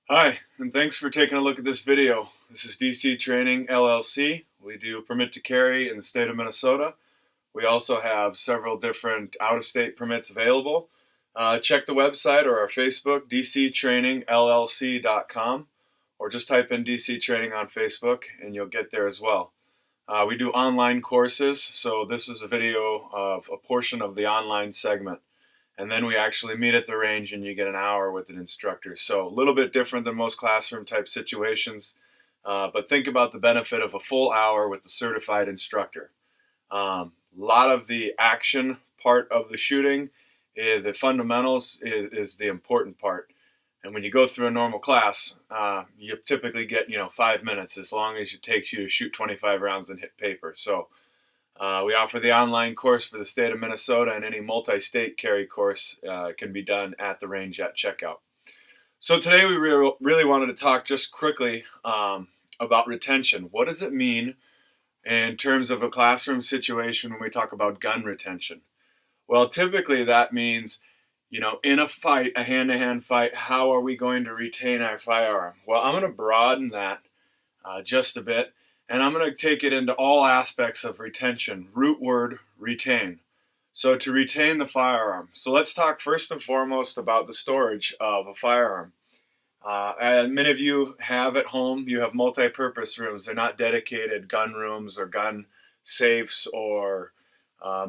Hi, and thanks for taking a look at this video. This is DC Training LLC. We do permit to carry in the state of Minnesota. We also have several different out-of-state permits available. Check the website or our Facebook, dctrainingllc.com, or just type in DC Training on Facebook and you'll get there as well. We do online courses, so this is a video of a portion of the online segment. And then we actually meet at the range and you get an hour with an instructor. So a little bit different than most classroom type situations, but think about the benefit of a full hour with a certified instructor. A lot of the action part of the shooting, the fundamentals is the important part. And when you go through a normal class, you typically get 5 minutes, as long as it takes you to shoot 25 rounds and hit paper. So we offer the online course for the state of Minnesota, and any multi-state carry course can be done at the range at checkout. So today we really wanted to talk just quickly about retention. What does it mean in terms of a classroom situation when we talk about gun retention? Well, typically that means, in a fight, a hand-to-hand fight, how are we going to retain our firearm? Well, I'm going to broaden that just a bit. And I'm going to take it into all aspects of retention. Root word, retain. So to retain the firearm. So let's talk first and foremost about the storage of a firearm. And many of you have at home, you have multi-purpose rooms. They're not dedicated gun rooms or gun safes, or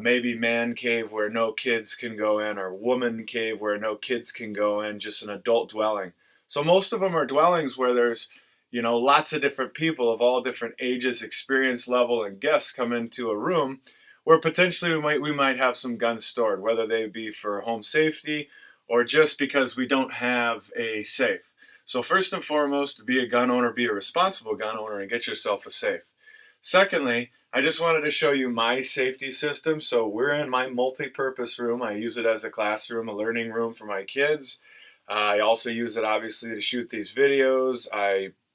maybe man cave where no kids can go in, or woman cave where no kids can go in, just an adult dwelling. So most of them are dwellings where there's lots of different people of all different ages, experience level, and guests come into a room where potentially we might have some guns stored, whether they be for home safety or just because we don't have a safe. So first and foremost, to be a gun owner, be a responsible gun owner and get yourself a safe. Secondly, I just wanted to show you my safety system. So we're in my multi-purpose room. I use it as a classroom, a learning room for my kids. I also use it obviously to shoot these videos.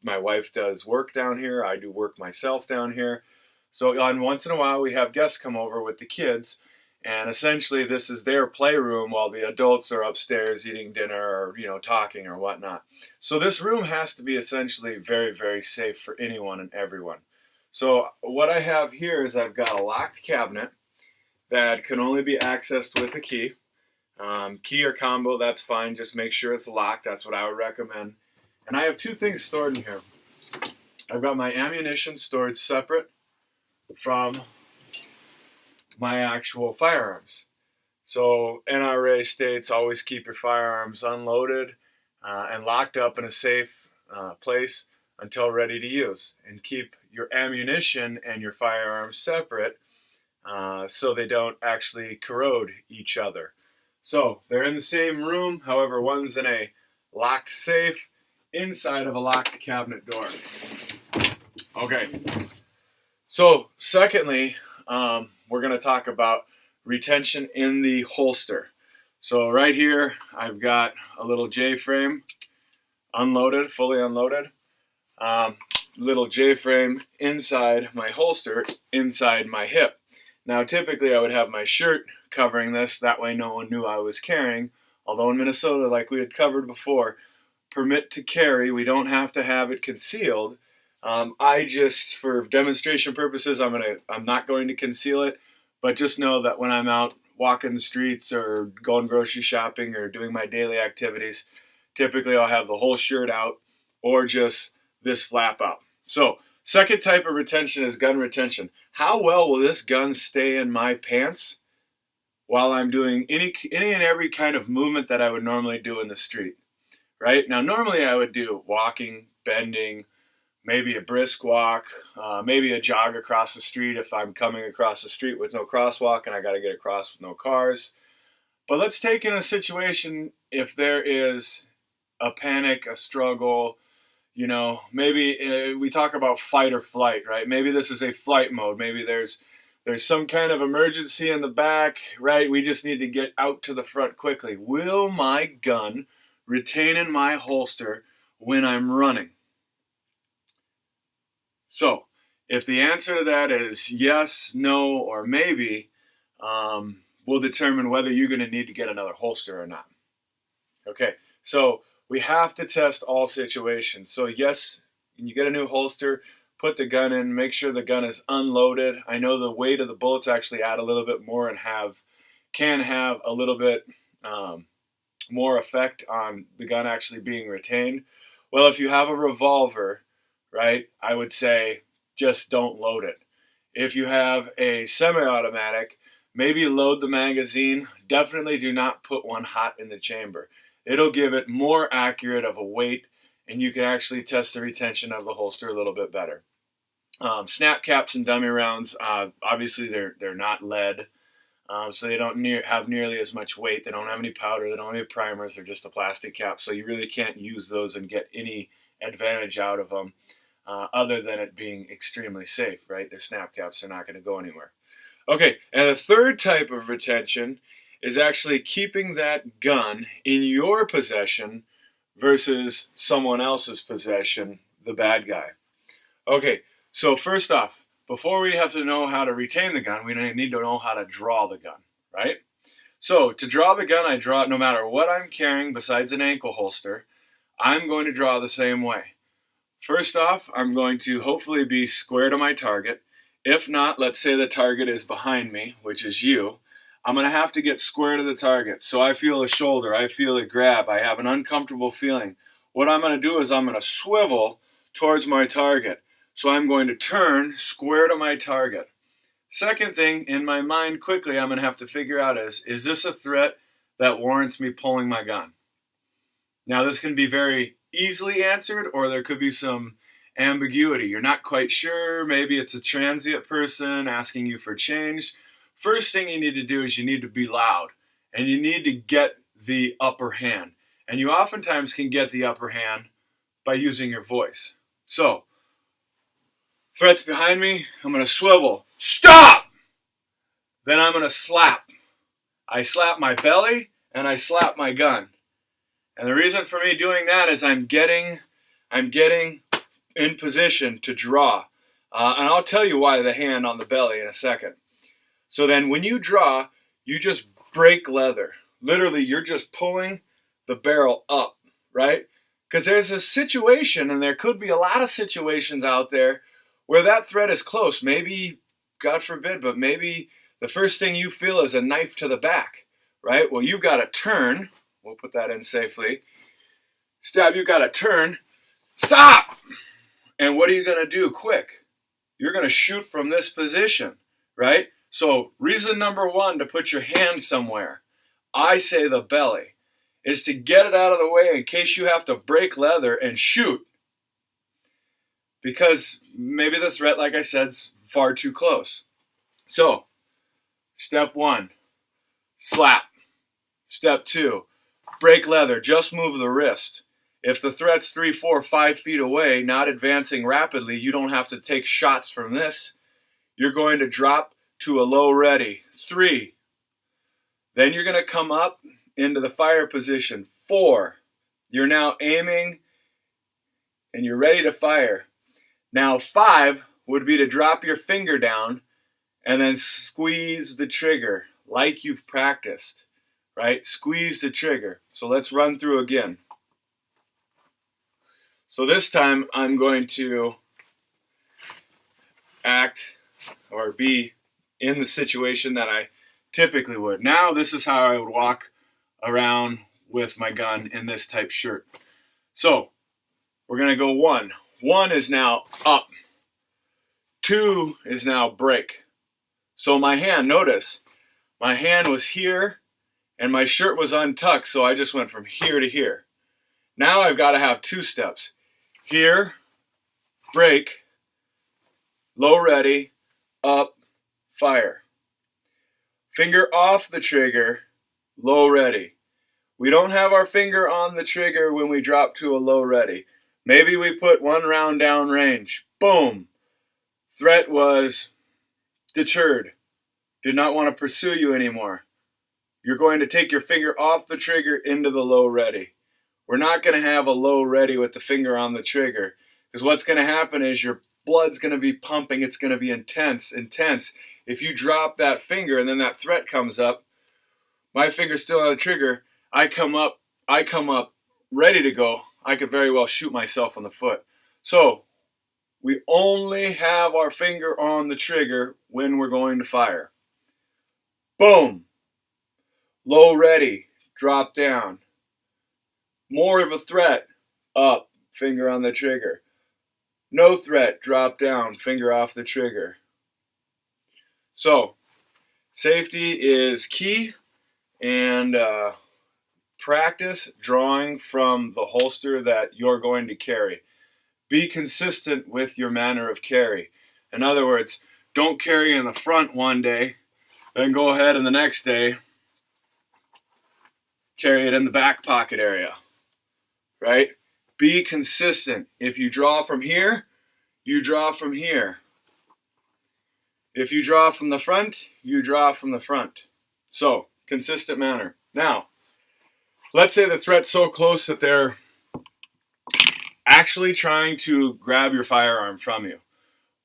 My wife does work down here. I do work myself down here. So once in a while we have guests come over with the kids, and essentially this is their playroom while the adults are upstairs eating dinner or talking or whatnot. So this room has to be essentially very, very safe for anyone and everyone. So what I have here is I've got a locked cabinet that can only be accessed with a key. Key or combo, that's fine. Just make sure it's locked. That's what I would recommend. And I have two things stored in here. I've got my ammunition stored separate from my actual firearms. So NRA states always keep your firearms unloaded and locked up in a safe place until ready to use. And keep your ammunition and your firearms separate so they don't actually corrode each other. So they're in the same room, however, one's in a locked safe inside of a locked cabinet door. Okay. So secondly, we're going to talk about retention in the holster. So right here, I've got a little J-frame unloaded, fully unloaded. Little J-frame inside my holster, inside my hip. Now typically I would have my shirt covering this, that way no one knew I was carrying. Although in Minnesota, like we had covered before, permit to carry, we don't have to have it concealed. I just, for demonstration purposes, I'm not going to conceal it, but just know that when I'm out walking the streets or going grocery shopping or doing my daily activities, typically I'll have the whole shirt out or just this flap out. So second type of retention is gun retention. How well will this gun stay in my pants while I'm doing any and every kind of movement that I would normally do in the street? Right? Now, normally I would do walking, bending, maybe a brisk walk, maybe a jog across the street if I'm coming across the street with no crosswalk and I got to get across with no cars. But let's take in a if there is a panic, a struggle, maybe we talk about fight or flight, right? Maybe this is a flight mode. Maybe there's some kind of emergency in the back, right? We just need to get out to the front quickly. Will my gun retain in my holster when I'm running? So if the answer to that is yes, no, or maybe, we'll determine whether you're going to need to get another holster or not. Okay, so we have to test all situations. So yes, when you get a new holster, put the gun in, make sure the gun is unloaded. I know the weight of the bullets actually add a little bit more and can have a little bit more effect on the gun actually being retained. Well, if you have a revolver, right, I would say just don't load it. If you have a semi-automatic, maybe load the magazine. Definitely do not put one hot in the chamber. It'll give it more accurate of a weight, and you can actually test the retention of the holster a little bit better. Snap caps and dummy rounds, obviously they're not lead, so they don't have nearly as much weight. They don't have any powder. They don't have any primers. They're just a plastic cap, so you really can't use those and get any advantage out of them other than it being extremely safe, right? They're snap caps. They're not going to go anywhere. Okay, and the third type of retention is actually keeping that gun in your possession versus someone else's possession, the bad guy. Okay, so first off, before we have to know how to retain the gun, we need to know how to draw the gun, right? So to draw the gun, I draw it no matter what I'm carrying besides an ankle holster. I'm going to draw the same way. First off, I'm going to hopefully be square to my target. If not, let's say the target is behind me, which is you. I'm going to have to get square to the target. So I feel a shoulder, I feel a grab, I have an uncomfortable feeling. What I'm going to do is I'm going to swivel towards my target. So I'm going to turn square to my target. Second thing in my mind quickly I'm going to have to figure out is this a threat that warrants me pulling my gun? Now this can be very easily answered, or there could be some ambiguity. You're not quite sure. Maybe it's a transient person asking you for change. First thing you need to do is you need to be loud, and you need to get the upper hand. And you oftentimes can get the upper hand by using your voice. So, threat's behind me, I'm going to swivel. Stop! Then I'm going to slap. I slap my belly, and I slap my gun. And the reason for me doing that is I'm getting in position to draw. And I'll tell you why the hand on the belly in a second. So then when you draw, you just break leather. Literally, you're just pulling the barrel up, right? Because there's a situation, and there could be a lot of situations out there where that threat is close. Maybe, God forbid, but maybe the first thing you feel is a knife to the back, right? Well, you've got to turn. We'll put that in safely. Stab, you've got to turn. Stop! And what are you going to do quick? You're going to shoot from this position, right? So reason number one to put your hand somewhere, I say the belly, is to get it out of the way in case you have to break leather and shoot. Because maybe the threat, like I said, is far too close. So, step one, slap. Step two, break leather, just move the wrist. If the threat's 3, 4, 5 feet away, not advancing rapidly, you don't have to take shots from this. You're going to drop to a low ready. 3. Then you're going to come up into the fire position. 4. You're now aiming and you're ready to fire. Now 5 would be to drop your finger down and then squeeze the trigger like you've practiced, right? Squeeze the trigger. So let's run through again. So this time I'm going to act or be in the situation that I typically would. Now this is how I would walk around with my gun in this type shirt. So we're going to go 1. 1 is now up. 2 is now break. So my hand, notice, my hand was here and my shirt was untucked, so I just went from here to here. Now I've got to have 2 steps. Here, break, low ready, up, fire. Finger off the trigger, low ready. We don't have our finger on the trigger when we drop to a low ready. Maybe we put 1 round down range. Boom. Threat was deterred. Did not want to pursue you anymore. You're going to take your finger off the trigger into the low ready. We're not going to have a low ready with the finger on the trigger, because what's going to happen is your blood's going to be pumping. It's going to be intense. If you drop that finger and then that threat comes up, my finger's still on the trigger, I come up ready to go, I could very well shoot myself in the foot. So we only have our finger on the trigger when we're going to fire. Boom. Low ready, drop down. More of a threat, up, finger on the trigger. No threat, drop down, finger off the trigger. So, safety is key, and practice drawing from the holster that you're going to carry. Be consistent with your manner of carry. In other words, don't carry in the front one day, then go ahead and the next day carry it in the back pocket area, right? Be consistent. If you draw from here, you draw from here. If you draw from the front, you draw from the front. So, consistent manner. Now, let's say the threat's so close that they're actually trying to grab your firearm from you.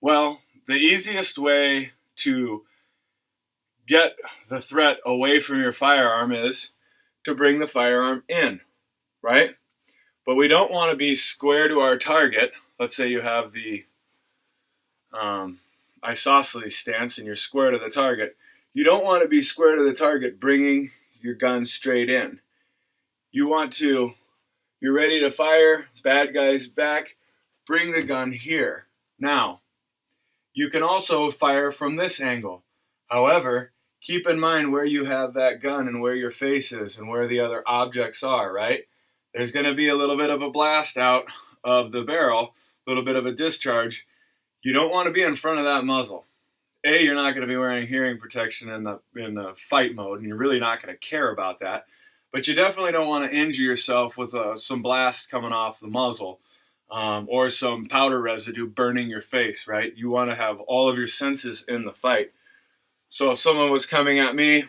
Well, the easiest way to get the threat away from your firearm is to bring the firearm in, right? But we don't want to be square to our target. Let's say you have the isosceles stance and you're square to the target. You don't want to be square to the target bringing your gun straight in. You're ready to fire, bad guy's back, bring the gun here. Now, you can also fire from this angle. However, keep in mind where you have that gun and where your face is and where the other objects are, right? There's going to be a little bit of a blast out of the barrel, a little bit of a discharge. You don't want to be in front of that muzzle. A, you're not going to be wearing hearing protection in the fight mode, and you're really not going to care about that. But you definitely don't want to injure yourself with some blast coming off the muzzle or some powder residue burning your face, right? You want to have all of your senses in the fight. So if someone was coming at me,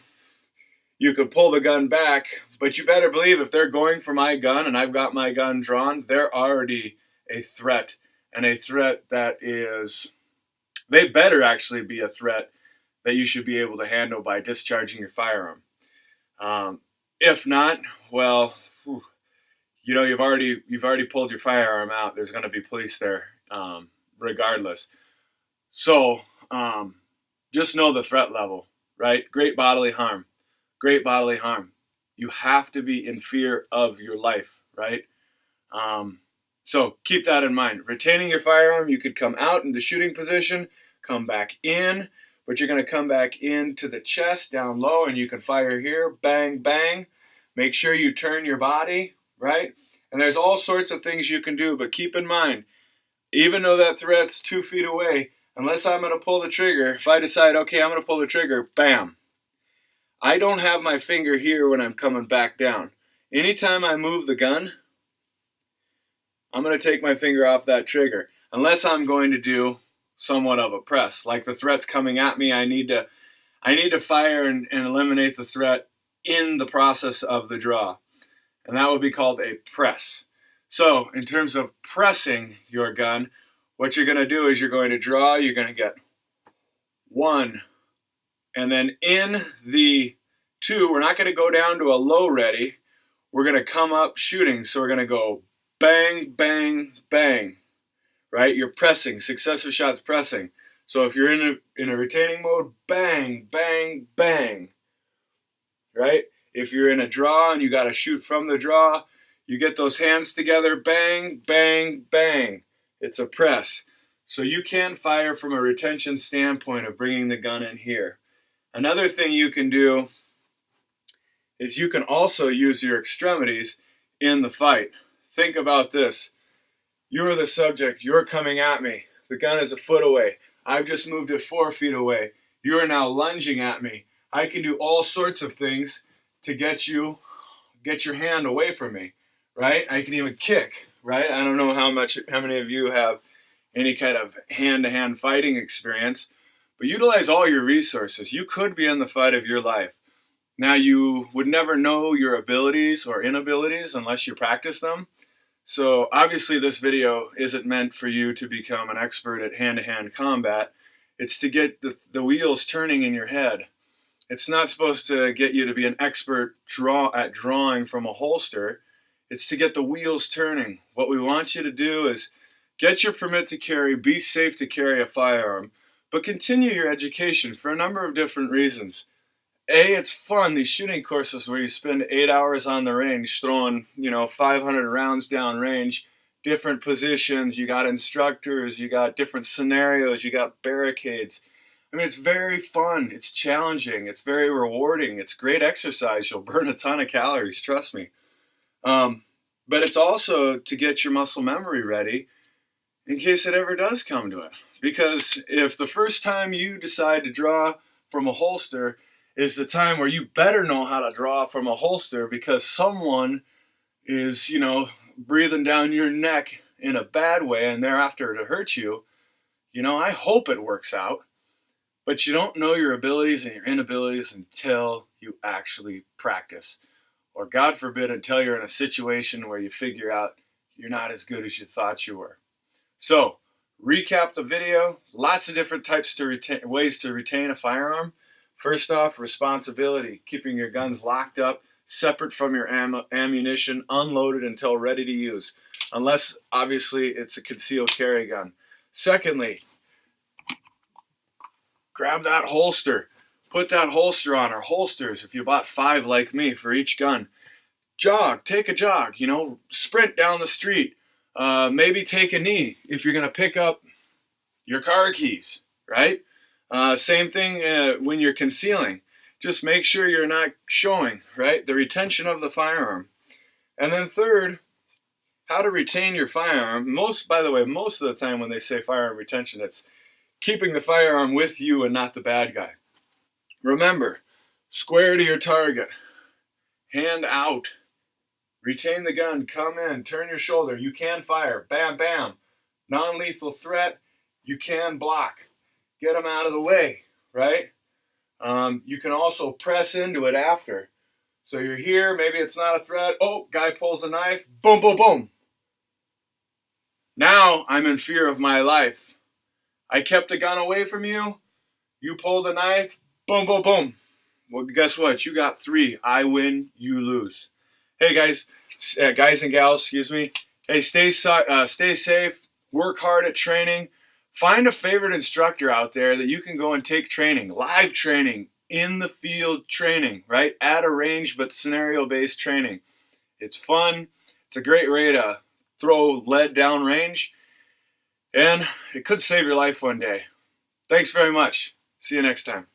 you could pull the gun back, but you better believe if they're going for my gun and I've got my gun drawn, they're already a threat, and a threat that they better actually be a threat that you should be able to handle by discharging your firearm. If not, well, you've already pulled your firearm out. There's going to be police there, regardless. So just know the threat level, right? Great bodily harm. Great bodily harm. You have to be in fear of your life, right? So keep that in mind. Retaining your firearm, you could come out in the shooting position, come back in, but you're going to come back into the chest down low, and you can fire here, bang, bang. Make sure you turn your body, right? And there's all sorts of things you can do, but keep in mind, even though that threat's 2 feet away, unless I'm going to pull the trigger, if I decide, okay, I'm going to pull the trigger, bam. I don't have my finger here when I'm coming back down. Anytime I move the gun, I'm going to take my finger off that trigger, unless I'm going to do somewhat of a press. Like the threat's coming at me, I need to fire and eliminate the threat in the process of the draw. And that would be called a press. So in terms of pressing your gun, what you're going to do is you're going to draw, you're going to get 1, and then in the 2, we're not going to go down to a low ready. We're going to come up shooting. So we're going to go bang, bang, bang, right? You're pressing, successive shots pressing. So if you're in a retaining mode, bang, bang, bang, right? If you're in a draw and you got to shoot from the draw, you get those hands together, bang, bang, bang. It's a press. So you can fire from a retention standpoint of bringing the gun in here. Another thing you can do is you can also use your extremities in the fight. Think about this. You're the subject. You're coming at me. The gun is a foot away. I've just moved it 4 feet away. You are now lunging at me. I can do all sorts of things to get your hand away from me, right? I can even kick, right? I don't know how many of you have any kind of hand-to-hand fighting experience, but utilize all your resources. You could be in the fight of your life. Now, you would never know your abilities or inabilities unless you practice them. So obviously this video isn't meant for you to become an expert at hand-to-hand combat. It's to get the wheels turning in your head. It's not supposed to get you to be an expert at drawing from a holster. It's to get the wheels turning. What we want you to do is get your permit to carry, be safe to carry a firearm, but continue your education for a number of different reasons. A, it's fun, these shooting courses where you spend 8 hours on the range throwing, 500 rounds down range, different positions, you got instructors, you got different scenarios, you got barricades. I mean, it's very fun, it's challenging, it's very rewarding, it's great exercise, you'll burn a ton of calories, trust me. But it's also to get your muscle memory ready in case it ever does come to it. Because if the first time you decide to draw from a holster is the time where you better know how to draw from a holster because someone is, breathing down your neck in a bad way and they're after to hurt you, I hope it works out. But you don't know your abilities and your inabilities until you actually practice. Or God forbid, until you're in a situation where you figure out you're not as good as you thought you were. So, recap the video. Lots of different ways to retain a firearm. First off, responsibility, keeping your guns locked up, separate from your ammunition, unloaded until ready to use. Unless, obviously, it's a concealed carry gun. Secondly, grab that holster. Put that holster on, or holsters if you bought 5 like me for each gun. Jog, take a jog, sprint down the street. Maybe take a knee if you're going to pick up your car keys, right? Same thing when you're concealing. Just make sure you're not showing, right? The retention of the firearm. And then third, how to retain your firearm. By the way, most of the time when they say firearm retention, it's keeping the firearm with you and not the bad guy. Remember, square to your target, hand out, retain the gun, come in, turn your shoulder, you can fire, bam, bam. Non-lethal threat, you can block. Get them out of the way, right? You can also press into it after. So you're here, maybe it's not a threat, oh, guy pulls a knife, boom, boom, boom. Now I'm in fear of my life. I kept the gun away from you, you pulled a knife, boom, boom, boom. Well, guess what? You got 3. I win, you lose. Hey, guys and gals, excuse me. Hey, stay safe. Work hard at training. Find a favorite instructor out there that you can go and take training, live training, in the field training, right? At a range, but scenario-based training. It's fun. It's a great way to throw lead down range. And it could save your life one day. Thanks very much. See you next time.